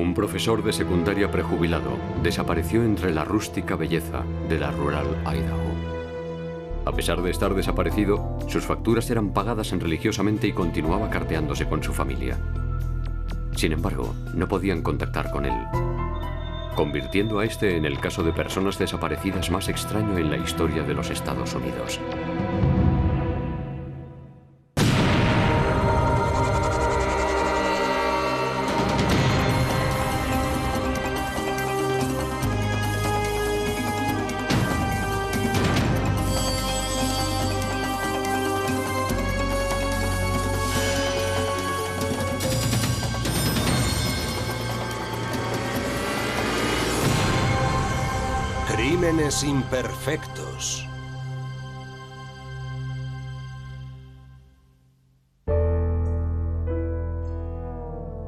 Un profesor de secundaria prejubilado desapareció entre la rústica belleza de la rural Idaho. A pesar de estar desaparecido, sus facturas eran pagadas religiosamente y continuaba carteándose con su familia. Sin embargo, no podían contactar con él, convirtiendo a este en el caso de personas desaparecidas más extraño en la historia de los Estados Unidos. Crímenes imperfectos.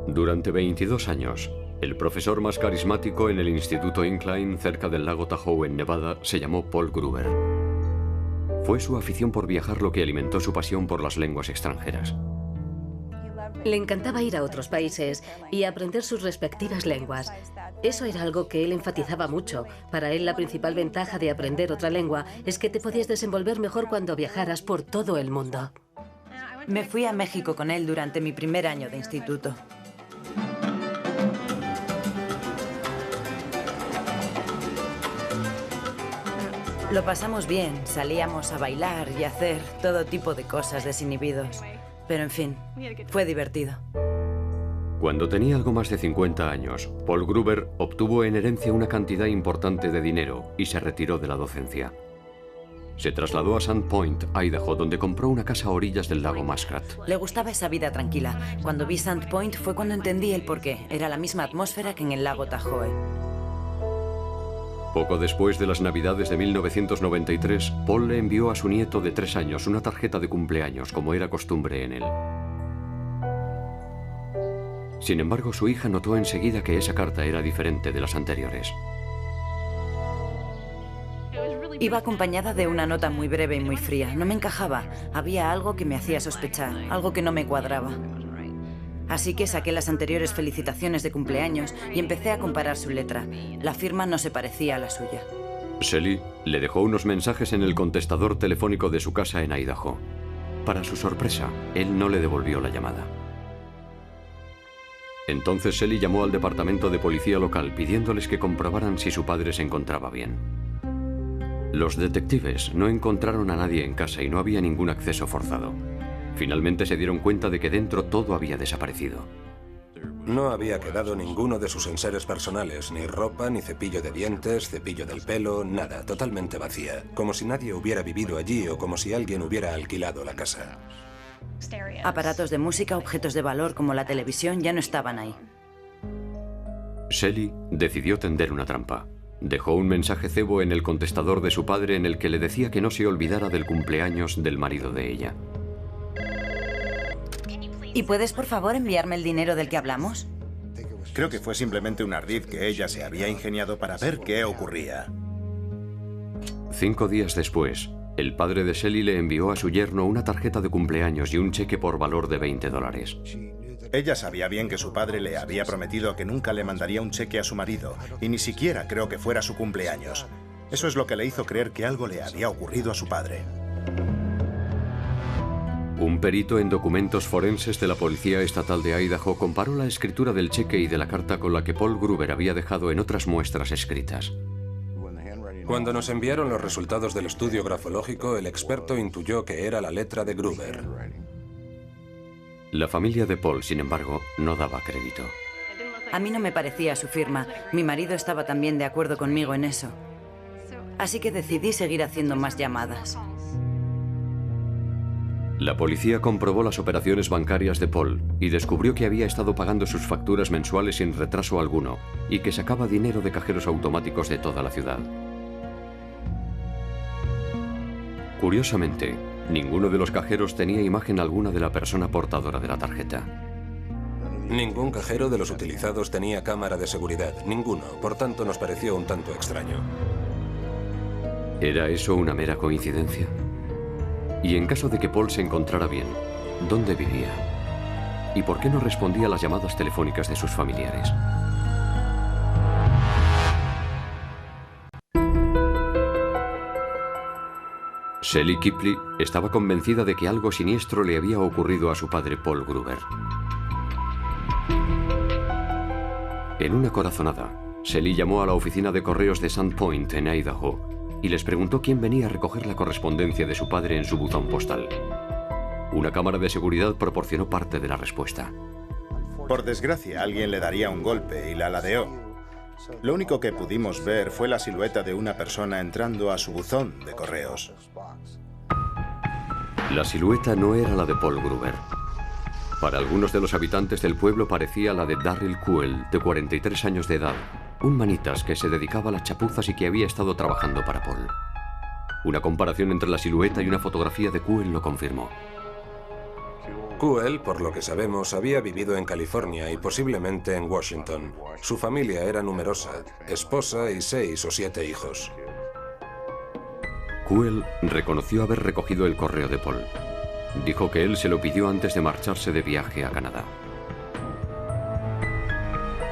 Durante 22 años, el profesor más carismático en el Instituto Incline, cerca del lago Tahoe en Nevada, se llamó Paul Gruber. Fue su afición por viajar lo que alimentó su pasión por las lenguas extranjeras. Le encantaba ir a otros países y aprender sus respectivas lenguas. Eso era algo que él enfatizaba mucho. Para él, la principal ventaja de aprender otra lengua es que te podías desenvolver mejor cuando viajaras por todo el mundo. Me fui a México con él durante mi primer año de instituto. Lo pasamos bien, salíamos a bailar y a hacer todo tipo de cosas desinhibidos. Pero en fin, fue divertido. Cuando tenía algo más de 50 años, Paul Gruber obtuvo en herencia una cantidad importante de dinero y se retiró de la docencia. Se trasladó a Sand Point, Idaho, donde compró una casa a orillas del lago Muskrat. Le gustaba esa vida tranquila. Cuando vi Sand Point fue cuando entendí el porqué. Era la misma atmósfera que en el lago Tahoe. Poco después de las Navidades de 1993, Paul le envió a su nieto de 3 años una tarjeta de cumpleaños, como era costumbre en él. Sin embargo, su hija notó enseguida que esa carta era diferente de las anteriores. Iba acompañada de una nota muy breve y muy fría. No me encajaba. Había algo que me hacía sospechar, algo que no me cuadraba. Así que saqué las anteriores felicitaciones de cumpleaños y empecé a comparar su letra. La firma no se parecía a la suya. Shelly le dejó unos mensajes en el contestador telefónico de su casa en Idaho. Para su sorpresa, él no le devolvió la llamada. Entonces Shelly llamó al departamento de policía local pidiéndoles que comprobaran si su padre se encontraba bien. Los detectives no encontraron a nadie en casa y no había ningún acceso forzado. Finalmente se dieron cuenta de que dentro todo había desaparecido. No había quedado ninguno de sus enseres personales, ni ropa, ni cepillo de dientes, cepillo del pelo, nada, totalmente vacía. Como si nadie hubiera vivido allí o como si alguien hubiera alquilado la casa. Aparatos de música, objetos de valor como la televisión ya no estaban ahí. Shelly decidió tender una trampa. Dejó un mensaje cebo en el contestador de su padre en el que le decía que no se olvidara del cumpleaños del marido de ella. ¿Y puedes, por favor, enviarme el dinero del que hablamos? Creo que fue simplemente un ardid que ella se había ingeniado para ver qué ocurría. 5 días después, el padre de Shelly le envió a su yerno una tarjeta de cumpleaños y un cheque por valor de $20. Ella sabía bien que su padre le había prometido que nunca le mandaría un cheque a su marido, y ni siquiera creo que fuera su cumpleaños. Eso es lo que le hizo creer que algo le había ocurrido a su padre. Un perito en documentos forenses de la Policía Estatal de Idaho comparó la escritura del cheque y de la carta con la que Paul Gruber había dejado en otras muestras escritas. Cuando nos enviaron los resultados del estudio grafológico, el experto intuyó que era la letra de Gruber. La familia de Paul, sin embargo, no daba crédito. A mí no me parecía su firma. Mi marido estaba también de acuerdo conmigo en eso. Así que decidí seguir haciendo más llamadas. La policía comprobó las operaciones bancarias de Paul y descubrió que había estado pagando sus facturas mensuales sin retraso alguno y que sacaba dinero de cajeros automáticos de toda la ciudad. Curiosamente, ninguno de los cajeros tenía imagen alguna de la persona portadora de la tarjeta. Ningún cajero de los utilizados tenía cámara de seguridad, ninguno, por tanto nos pareció un tanto extraño. ¿Era eso una mera coincidencia? Y en caso de que Paul se encontrara bien, ¿dónde vivía? ¿Y por qué no respondía a las llamadas telefónicas de sus familiares? Sally Kipley estaba convencida de que algo siniestro le había ocurrido a su padre Paul Gruber. En una corazonada, Sally llamó a la oficina de correos de Sandpoint, en Idaho, y les preguntó quién venía a recoger la correspondencia de su padre en su buzón postal. Una cámara de seguridad proporcionó parte de la respuesta. Por desgracia, alguien le daría un golpe y la ladeó. Lo único que pudimos ver fue la silueta de una persona entrando a su buzón de correos. La silueta no era la de Paul Gruber. Para algunos de los habitantes del pueblo parecía la de Darryl Kuhl, de 43 años de edad, un manitas que se dedicaba a las chapuzas y que había estado trabajando para Paul. Una comparación entre la silueta y una fotografía de Kuhl lo confirmó. Kuhl, por lo que sabemos, había vivido en California y posiblemente en Washington. Su familia era numerosa, esposa y 6 o 7 hijos. Kuhl reconoció haber recogido el correo de Paul. Dijo que él se lo pidió antes de marcharse de viaje a Canadá.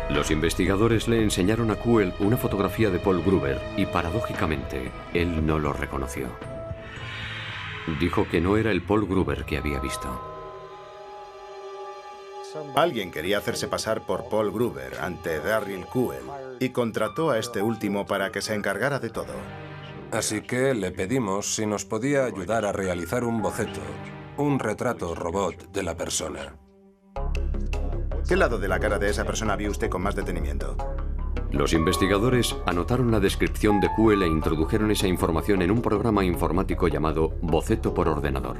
Los investigadores le enseñaron a Kuhl una fotografía de Paul Gruber y, paradójicamente, él no lo reconoció. Dijo que no era el Paul Gruber que había visto. Alguien quería hacerse pasar por Paul Gruber ante Darryl Kuhl y contrató a este último para que se encargara de todo. Así que le pedimos si nos podía ayudar a realizar un boceto, un retrato robot de la persona. ¿Qué lado de la cara de esa persona vio usted con más detenimiento? Los investigadores anotaron la descripción de Kuhl e introdujeron esa información en un programa informático llamado Boceto por ordenador.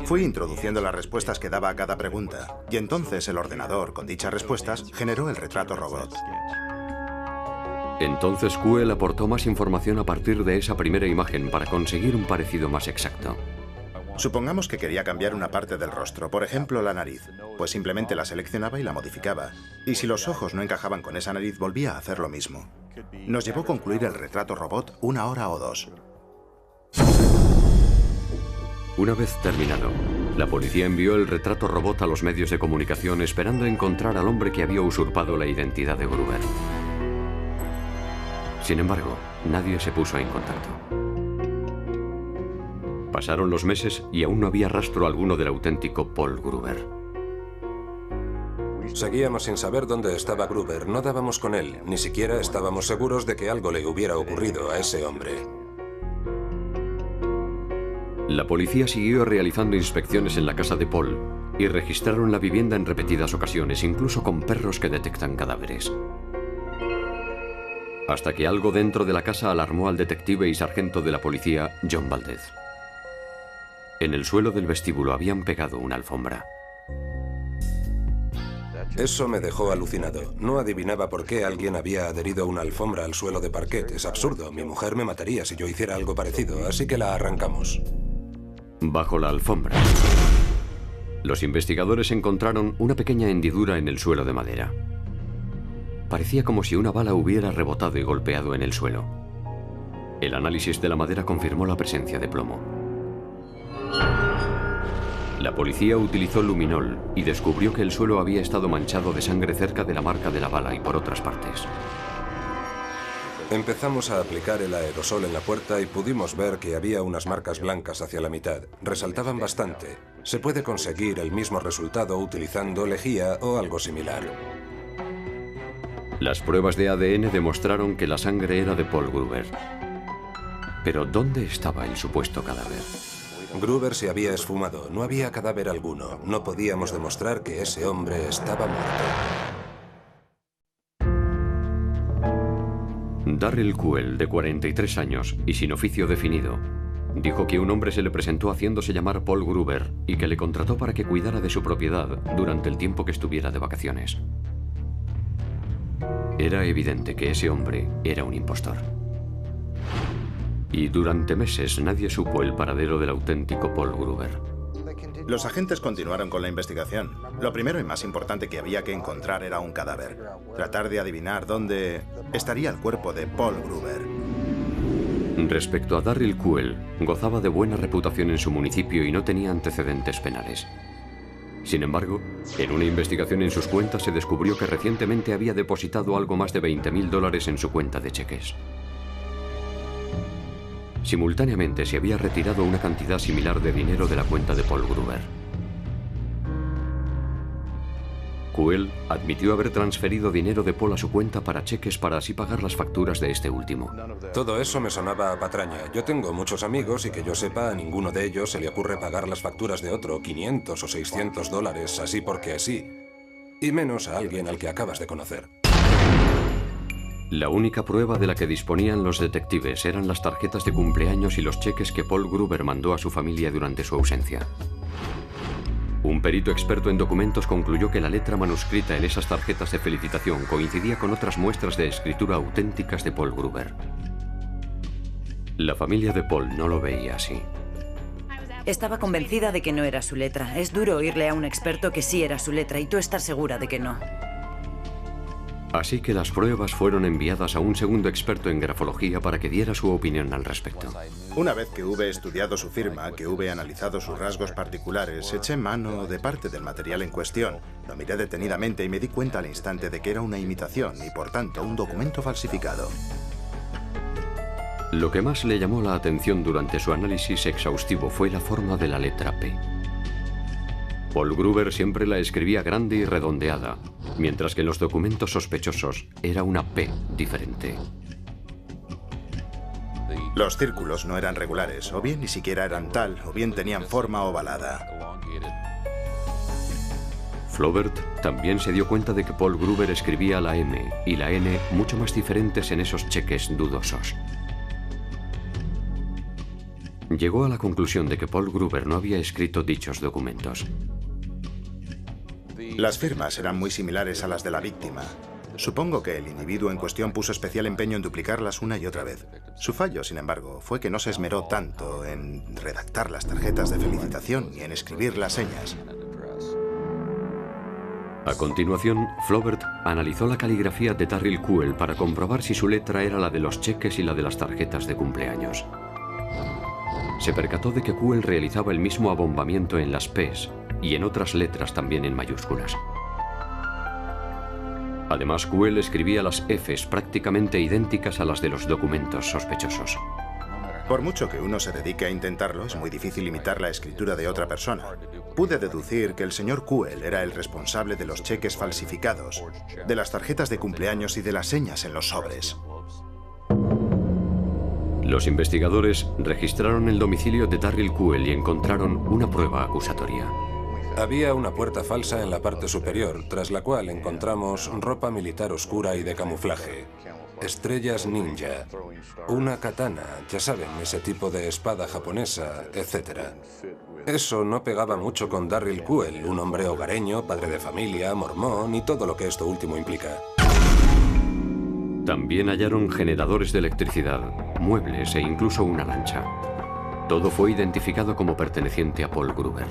Fui introduciendo las respuestas que daba a cada pregunta, y entonces el ordenador, con dichas respuestas, generó el retrato robot. Entonces Kuhl aportó más información a partir de esa primera imagen para conseguir un parecido más exacto. Supongamos que quería cambiar una parte del rostro, por ejemplo la nariz, pues simplemente la seleccionaba y la modificaba. Y si los ojos no encajaban con esa nariz, volvía a hacer lo mismo. Nos llevó a concluir el retrato robot 1 hora o 2. Una vez terminado, la policía envió el retrato robot a los medios de comunicación esperando encontrar al hombre que había usurpado la identidad de Gruber. Sin embargo, nadie se puso en contacto. Pasaron los meses y aún no había rastro alguno del auténtico Paul Gruber. Seguíamos sin saber dónde estaba Gruber, no dábamos con él, ni siquiera estábamos seguros de que algo le hubiera ocurrido a ese hombre. La policía siguió realizando inspecciones en la casa de Paul y registraron la vivienda en repetidas ocasiones, incluso con perros que detectan cadáveres. Hasta que algo dentro de la casa alarmó al detective y sargento de la policía, John Valdez. En el suelo del vestíbulo habían pegado una alfombra. Eso me dejó alucinado. No adivinaba por qué alguien había adherido una alfombra al suelo de parquet. Es absurdo. Mi mujer me mataría si yo hiciera algo parecido, así que la arrancamos. Bajo la alfombra, los investigadores encontraron una pequeña hendidura en el suelo de madera. Parecía como si una bala hubiera rebotado y golpeado en el suelo. El análisis de la madera confirmó la presencia de plomo. La policía utilizó luminol y descubrió que el suelo había estado manchado de sangre cerca de la marca de la bala y por otras partes. Empezamos a aplicar el aerosol en la puerta y pudimos ver que había unas marcas blancas hacia la mitad. Resaltaban bastante. Se puede conseguir el mismo resultado utilizando lejía o algo similar. Las pruebas de ADN demostraron que la sangre era de Paul Gruber. Pero ¿dónde estaba el supuesto cadáver? Gruber se había esfumado. No había cadáver alguno. No podíamos demostrar que ese hombre estaba muerto. Darryl Kuhl, de 43 años y sin oficio definido, dijo que un hombre se le presentó haciéndose llamar Paul Gruber y que le contrató para que cuidara de su propiedad durante el tiempo que estuviera de vacaciones. Era evidente que ese hombre era un impostor. Y durante meses nadie supo el paradero del auténtico Paul Gruber. Los agentes continuaron con la investigación. Lo primero y más importante que había que encontrar era un cadáver. Tratar de adivinar dónde estaría el cuerpo de Paul Gruber. Respecto a Darryl Kuhl, gozaba de buena reputación en su municipio y no tenía antecedentes penales. Sin embargo, en una investigación en sus cuentas se descubrió que recientemente había depositado algo más de $20.000 en su cuenta de cheques. Simultáneamente se había retirado una cantidad similar de dinero de la cuenta de Paul Gruber. Kuehl admitió haber transferido dinero de Paul a su cuenta para cheques para así pagar las facturas de este último. Todo eso me sonaba a patraña. Yo tengo muchos amigos y que yo sepa, a ninguno de ellos se le ocurre pagar las facturas de otro, 500 o 600 dólares, así porque así. Y menos a alguien al que acabas de conocer. La única prueba de la que disponían los detectives eran las tarjetas de cumpleaños y los cheques que Paul Gruber mandó a su familia durante su ausencia. Un perito experto en documentos concluyó que la letra manuscrita en esas tarjetas de felicitación coincidía con otras muestras de escritura auténticas de Paul Gruber. La familia de Paul no lo veía así. Estaba convencida de que no era su letra. Es duro oírle a un experto que sí era su letra y tú estar segura de que no. Así que las pruebas fueron enviadas a un segundo experto en grafología para que diera su opinión al respecto. Una vez que hube estudiado su firma, que hube analizado sus rasgos particulares, eché mano de parte del material en cuestión. Lo miré detenidamente y me di cuenta al instante de que era una imitación y, por tanto, un documento falsificado. Lo que más le llamó la atención durante su análisis exhaustivo fue la forma de la letra P. Paul Gruber siempre la escribía grande y redondeada, mientras que en los documentos sospechosos era una P diferente. Los círculos no eran regulares, o bien ni siquiera eran tal, o bien tenían forma ovalada. Flaubert también se dio cuenta de que Paul Gruber escribía la M y la N mucho más diferentes en esos cheques dudosos. Llegó a la conclusión de que Paul Gruber no había escrito dichos documentos. Las firmas eran muy similares a las de la víctima. Supongo que el individuo en cuestión puso especial empeño en duplicarlas una y otra vez. Su fallo, sin embargo, fue que no se esmeró tanto en redactar las tarjetas de felicitación ni en escribir las señas. A continuación, Flaubert analizó la caligrafía de Darryl Kuehl para comprobar si su letra era la de los cheques y la de las tarjetas de cumpleaños. Se percató de que Kuehl realizaba el mismo abombamiento en las P's y en otras letras también en mayúsculas. Además, Kuehl escribía las F's prácticamente idénticas a las de los documentos sospechosos. Por mucho que uno se dedique a intentarlo, es muy difícil imitar la escritura de otra persona. Pude deducir que el señor Kuehl era el responsable de los cheques falsificados, de las tarjetas de cumpleaños y de las señas en los sobres. Los investigadores registraron el domicilio de Darryl Kuehl y encontraron una prueba acusatoria. Había una puerta falsa en la parte superior, tras la cual encontramos ropa militar oscura y de camuflaje, estrellas ninja, una katana, ya saben, ese tipo de espada japonesa, etc. Eso no pegaba mucho con Darryl Kuehl, un hombre hogareño, padre de familia, mormón y todo lo que esto último implica. También hallaron generadores de electricidad, muebles e incluso una lancha. Todo fue identificado como perteneciente a Paul Gruber.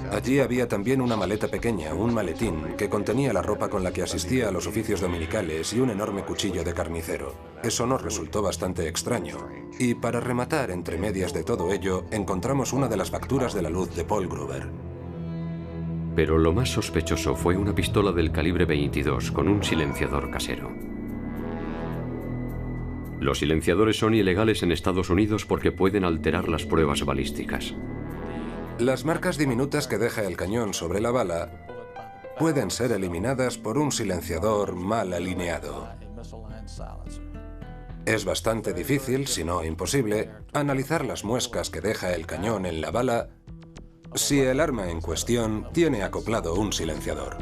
Allí había también una maleta pequeña, un maletín, que contenía la ropa con la que asistía a los oficios dominicales y un enorme cuchillo de carnicero. Eso nos resultó bastante extraño. Y para rematar, entre medias de todo ello, encontramos una de las facturas de la luz de Paul Gruber. Pero lo más sospechoso fue una pistola del calibre 22 con un silenciador casero. Los silenciadores son ilegales en Estados Unidos porque pueden alterar las pruebas balísticas. Las marcas diminutas que deja el cañón sobre la bala pueden ser eliminadas por un silenciador mal alineado. Es bastante difícil, si no imposible, analizar las muescas que deja el cañón en la bala si el arma en cuestión tiene acoplado un silenciador.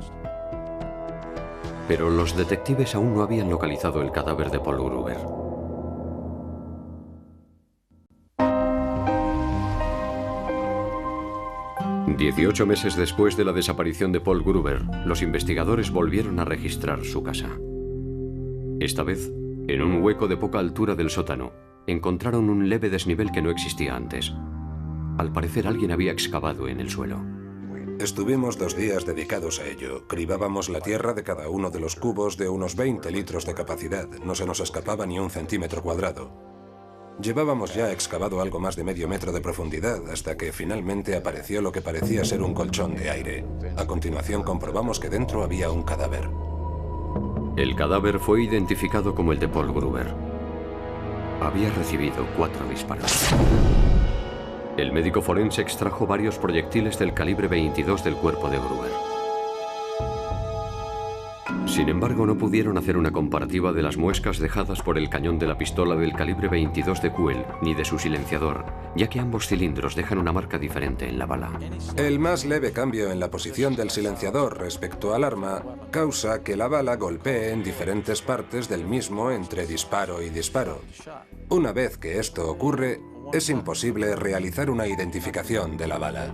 Pero los detectives aún no habían localizado el cadáver de Paul Gruber. $18 meses después de la desaparición de Paul Gruber, los investigadores volvieron a registrar su casa. Esta vez, en un hueco de poca altura del sótano, encontraron un leve desnivel que no existía antes. Al parecer, alguien había excavado en el suelo. Estuvimos 2 días dedicados a ello. Cribábamos la tierra de cada uno de los cubos de unos 20 litros de capacidad. No se nos escapaba ni un centímetro cuadrado. Llevábamos ya excavado algo más de medio metro de profundidad hasta que finalmente apareció lo que parecía ser un colchón de aire. A continuación comprobamos que dentro había un cadáver. El cadáver fue identificado como el de Paul Gruber. había recibido 4 disparos. El médico forense extrajo varios proyectiles del calibre 22 del cuerpo de Gruber. Sin embargo, no pudieron hacer una comparativa de las muescas dejadas por el cañón de la pistola del calibre 22 de Kuehl ni de su silenciador, ya que ambos cilindros dejan una marca diferente en la bala. El más leve cambio en la posición del silenciador respecto al arma causa que la bala golpee en diferentes partes del mismo entre disparo y disparo. Una vez que esto ocurre, es imposible realizar una identificación de la bala.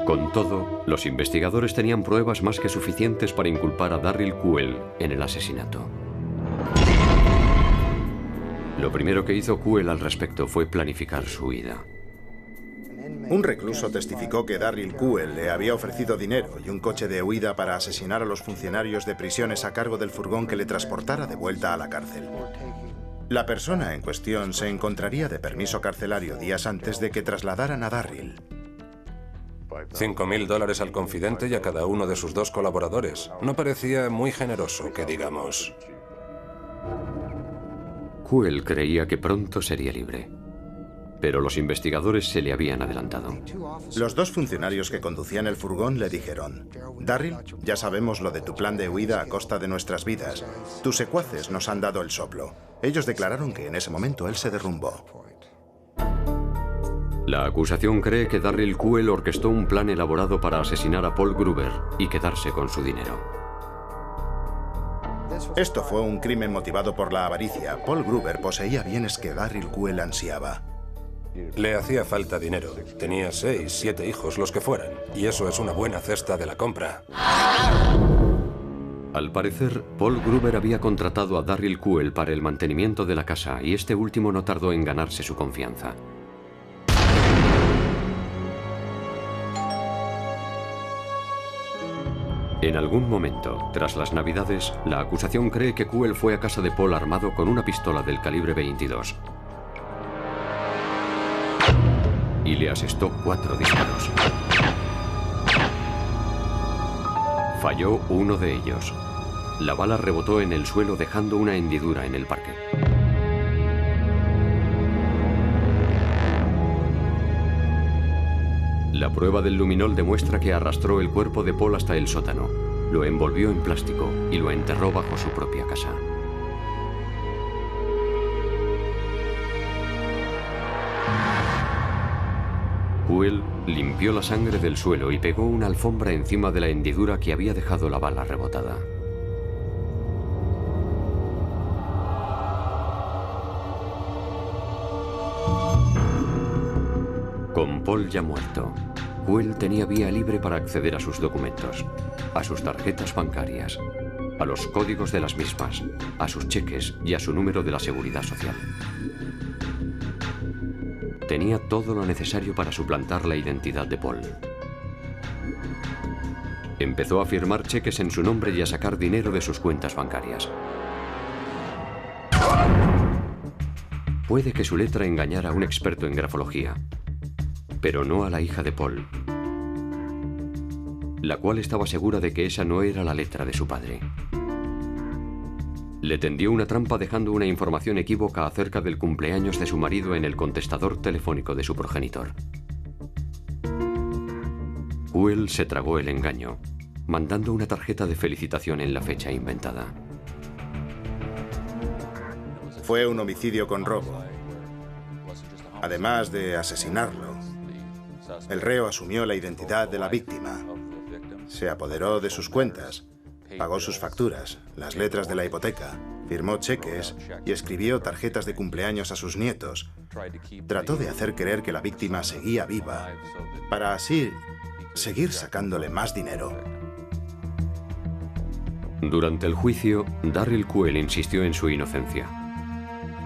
Con todo, los investigadores tenían pruebas más que suficientes para inculpar a Darryl Kuehl en el asesinato. Lo primero que hizo Kuehl al respecto fue planificar su huida. Un recluso testificó que Darryl Kuehl le había ofrecido dinero y un coche de huida para asesinar a los funcionarios de prisiones a cargo del furgón que le transportara de vuelta a la cárcel. La persona en cuestión se encontraría de permiso carcelario días antes de que trasladaran a Darryl. $5.000 al confidente y a cada uno de sus 2 colaboradores. No parecía muy generoso, que digamos. Kuehl creía que pronto sería libre, pero los investigadores se le habían adelantado. Los 2 funcionarios que conducían el furgón le dijeron: Darryl, ya sabemos lo de tu plan de huida a costa de nuestras vidas. Tus secuaces nos han dado el soplo. Ellos declararon que en ese momento él se derrumbó. La acusación cree que Darryl Kuehl orquestó un plan elaborado para asesinar a Paul Gruber y quedarse con su dinero. Esto fue un crimen motivado por la avaricia. Paul Gruber poseía bienes que Darryl Kuehl ansiaba. Le hacía falta dinero. Tenía 6, 7 hijos, los que fueran. Y eso es una buena cesta de la compra. Al parecer, Paul Gruber había contratado a Darryl Kuehl para el mantenimiento de la casa y este último no tardó en ganarse su confianza. En algún momento, tras las Navidades, la acusación cree que Kuehl fue a casa de Paul armado con una pistola del calibre 22 y le asestó 4 disparos. Falló uno de ellos. La bala rebotó en el suelo dejando una hendidura en el parque. La prueba del luminol demuestra que arrastró el cuerpo de Paul hasta el sótano, lo envolvió en plástico y lo enterró bajo su propia casa. Kuehl limpió la sangre del suelo y pegó una alfombra encima de la hendidura que había dejado la bala rebotada. Con Paul ya muerto, Kuehl tenía vía libre para acceder a sus documentos, a sus tarjetas bancarias, a los códigos de las mismas, a sus cheques y a su número de la Seguridad Social. Tenía todo lo necesario para suplantar la identidad de Paul. Empezó a firmar cheques en su nombre y a sacar dinero de sus cuentas bancarias. Puede que su letra engañara a un experto en grafología, pero no a la hija de Paul, la cual estaba segura de que esa no era la letra de su padre. Le tendió una trampa dejando una información equívoca acerca del cumpleaños de su marido en el contestador telefónico de su progenitor. Kuehl se tragó el engaño, mandando una tarjeta de felicitación en la fecha inventada. Fue un homicidio con robo. Además de asesinarlo, el reo asumió la identidad de la víctima. Se apoderó de sus cuentas, pagó sus facturas, las letras de la hipoteca, firmó cheques y escribió tarjetas de cumpleaños a sus nietos. Trató de hacer creer que la víctima seguía viva, para así seguir sacándole más dinero. Durante el juicio, Darryl Kuehl insistió en su inocencia.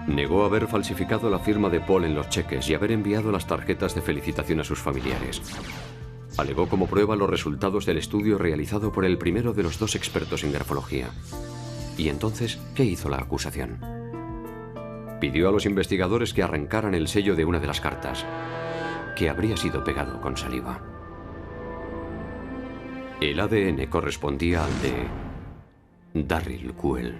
Negó haber falsificado la firma de Paul en los cheques y haber enviado las tarjetas de felicitación a sus familiares. Alegó como prueba los resultados del estudio realizado por el primero de los 2 expertos en grafología. ¿Y entonces qué hizo la acusación? Pidió a los investigadores que arrancaran el sello de una de las cartas, que habría sido pegado con saliva. El ADN correspondía al de Darryl Kuehl.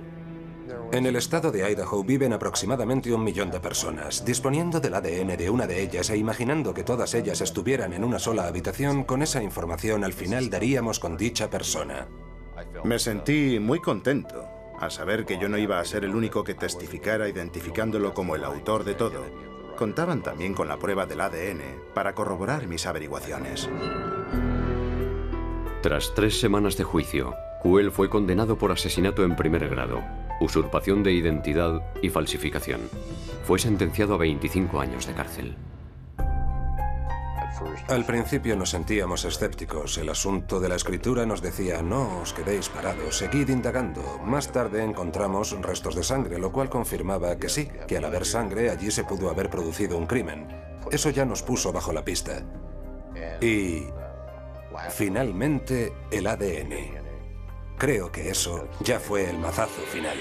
En el estado de Idaho viven aproximadamente 1 millón de personas. Disponiendo del ADN de una de ellas e imaginando que todas ellas estuvieran en una sola habitación, con esa información al final daríamos con dicha persona. Me sentí muy contento al saber que yo no iba a ser el único que testificara identificándolo como el autor de todo. Contaban también con la prueba del ADN para corroborar mis averiguaciones. Tras 3 semanas de juicio, Kuehl fue condenado por asesinato en primer grado, usurpación de identidad y falsificación. Fue sentenciado a 25 años de cárcel. Al principio nos sentíamos escépticos. El asunto de la escritura nos decía, no os quedéis parados, seguid indagando. Más tarde encontramos restos de sangre, lo cual confirmaba que sí, que al haber sangre allí se pudo haber producido un crimen. Eso ya nos puso bajo la pista. Y finalmente el ADN. Creo que eso ya fue el mazazo final.